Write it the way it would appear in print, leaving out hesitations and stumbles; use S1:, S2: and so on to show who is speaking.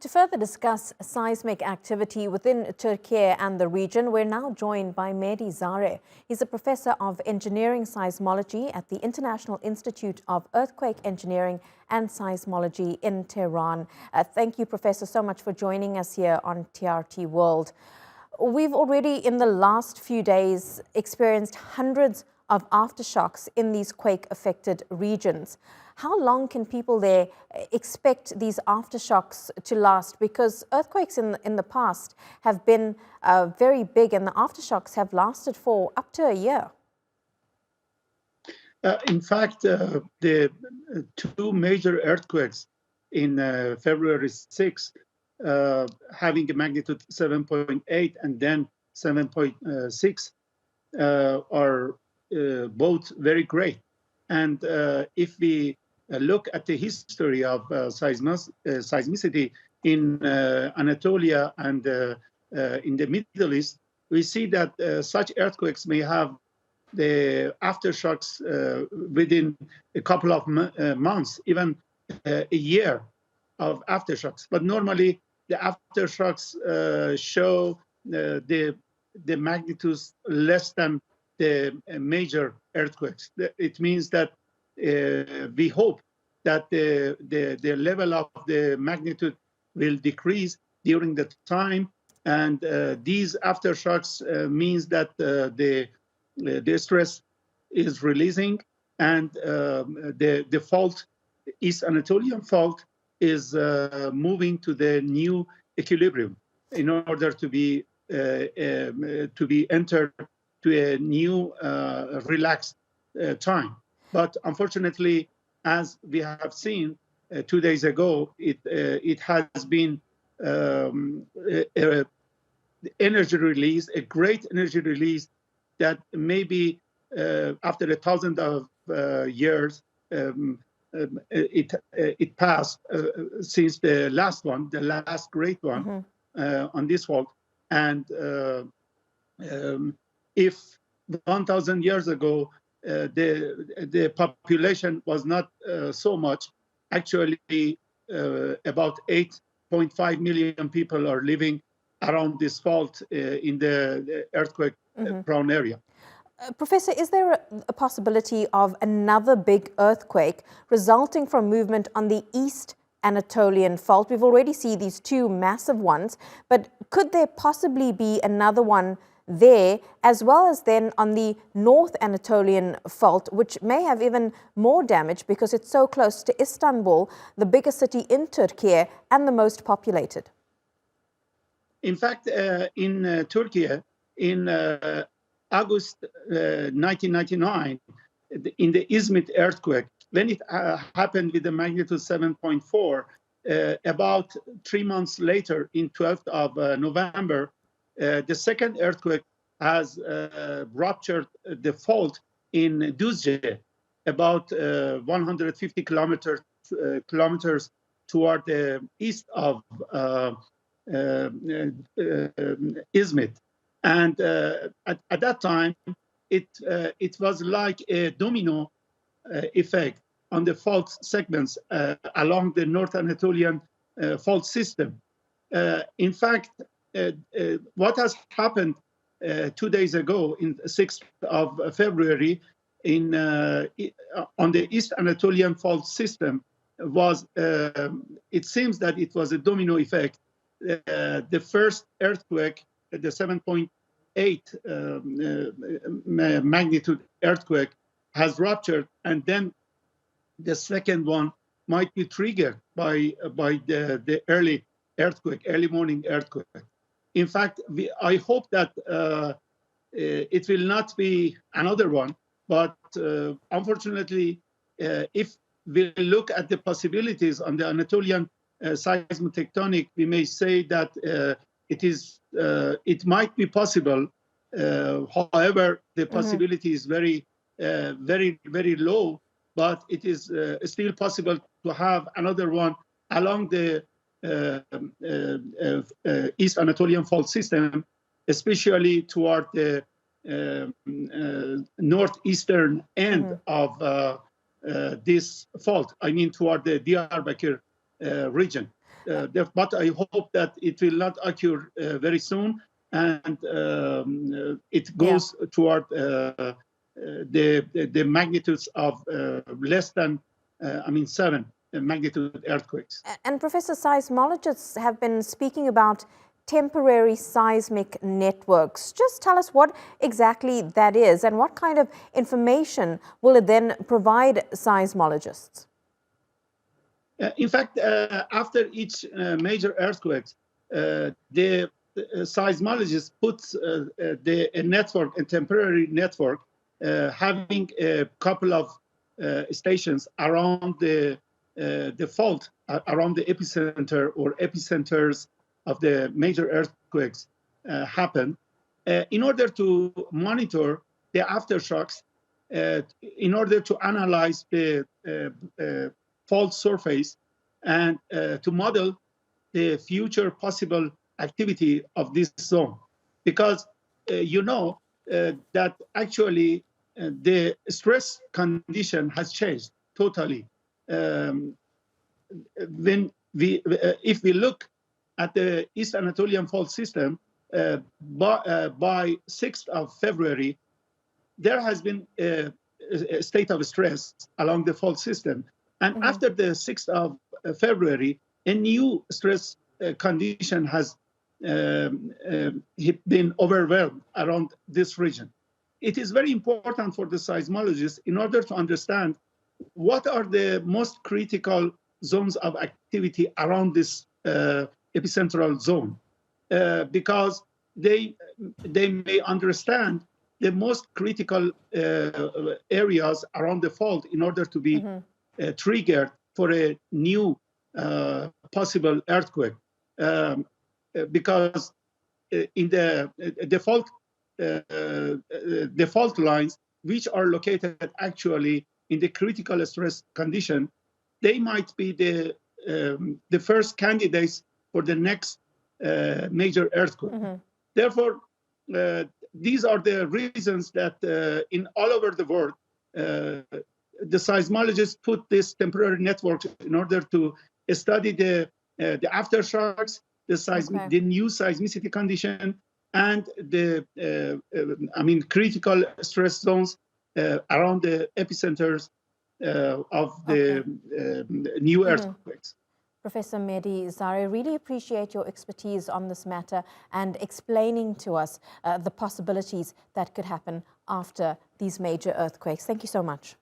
S1: To further discuss seismic activity within Türkiye and the region, we're now joined by Mehdi Zare. He's a Professor of Engineering Seismology at the International Institute of Earthquake Engineering and Seismology in Tehran. Thank you, Professor, so much for joining us here on TRT World. We've already, in the last few days, experienced hundreds of aftershocks in these quake-affected regions. How long can people there expect these aftershocks to last? Because earthquakes in the past have been very big, and the aftershocks have lasted for up to a year.
S2: In fact, the two major earthquakes in February 6, having a magnitude 7.8 and then 7.6, are both very great. And if we look at the history of seismicity in Anatolia and in the Middle East, we see that such earthquakes may have the aftershocks within a couple of months, even a year of aftershocks. But normally, the aftershocks show the magnitudes less than the major earthquakes. It means that we hope that the level of the magnitude will decrease during the time, and these aftershocks means that the stress is releasing, and the fault, East Anatolian fault, is moving to the new equilibrium in order to be entered to a new relaxed time. But unfortunately, as we have seen 2 days ago, it has been energy release, a great energy release that maybe after 1,000 of years it passed since the last one, the last great one on this fault. And if 1,000 years ago the population was not so much, actually about 8.5 million people are living around this fault in the earthquake-prone area.
S1: Professor, is there a possibility of another big earthquake resulting from movement on the East Anatolian fault? We've already seen these two massive ones, but could there possibly be another one there, as well as then on the North Anatolian fault, which may have even more damage because it's so close to Istanbul, the biggest city in Türkiye and the most populated?
S2: In fact, in Türkiye, in August 1999, in the Izmit earthquake, when it happened with the magnitude 7.4, about 3 months later, in 12th of November, the second earthquake has ruptured the fault in Düzce, about 150 kilometers toward the east of Izmit. And at that time, it was like a domino effect on the fault segments along the North Anatolian fault system. In fact, what has happened 2 days ago, in 6th of February, on the East Anatolian fault system was, it seems that it was a domino effect. The first earthquake, the 7.8 magnitude earthquake, has ruptured, and then the second one might be triggered by the early morning earthquake. In fact, I hope that it will not be another one, but unfortunately, if we look at the possibilities on the Anatolian seismotectonic, we may say that it might be possible. However, the possibility is very, very low, but it is still possible to have another one along the East Anatolian fault system, especially toward the northeastern end of this fault. I mean, toward the Diyarbakir region. But I hope that it will not occur very soon, and it goes toward the magnitudes of less than, 7 magnitude earthquakes.
S1: And Professor, seismologists have been speaking about temporary seismic networks. Just tell us what exactly that is and what kind of information will it then provide seismologists?
S2: In fact, after each major earthquake, the seismologist puts a network, a temporary network, having a couple of stations around the fault, around the epicenter or epicenters of the major earthquakes happen, in order to monitor the aftershocks, in order to analyze the fault surface, and to model the future possible activity of this zone. Because you know that actually the stress condition has changed totally. If we look at the East Anatolian fault system, by 6th of February, there has been a state of stress along the fault system. And after the 6th of February, a new stress condition has been overwhelmed around this region. It is very important for the seismologists in order to understand what are the most critical zones of activity around this epicentral zone, because they may understand the most critical areas around the fault in order to be triggered for a new possible earthquake. Because in the fault lines, which are located actually in the critical stress condition, they might be the first candidates for the next major earthquake. Therefore, these are the reasons that in all over the world, the seismologists put this temporary network in order to study the aftershocks, the new seismicity condition, and the critical stress zones around the epicenters of the new earthquakes.
S1: Professor Mehdi Zare, really appreciate your expertise on this matter and explaining to us the possibilities that could happen after these major earthquakes. Thank you so much.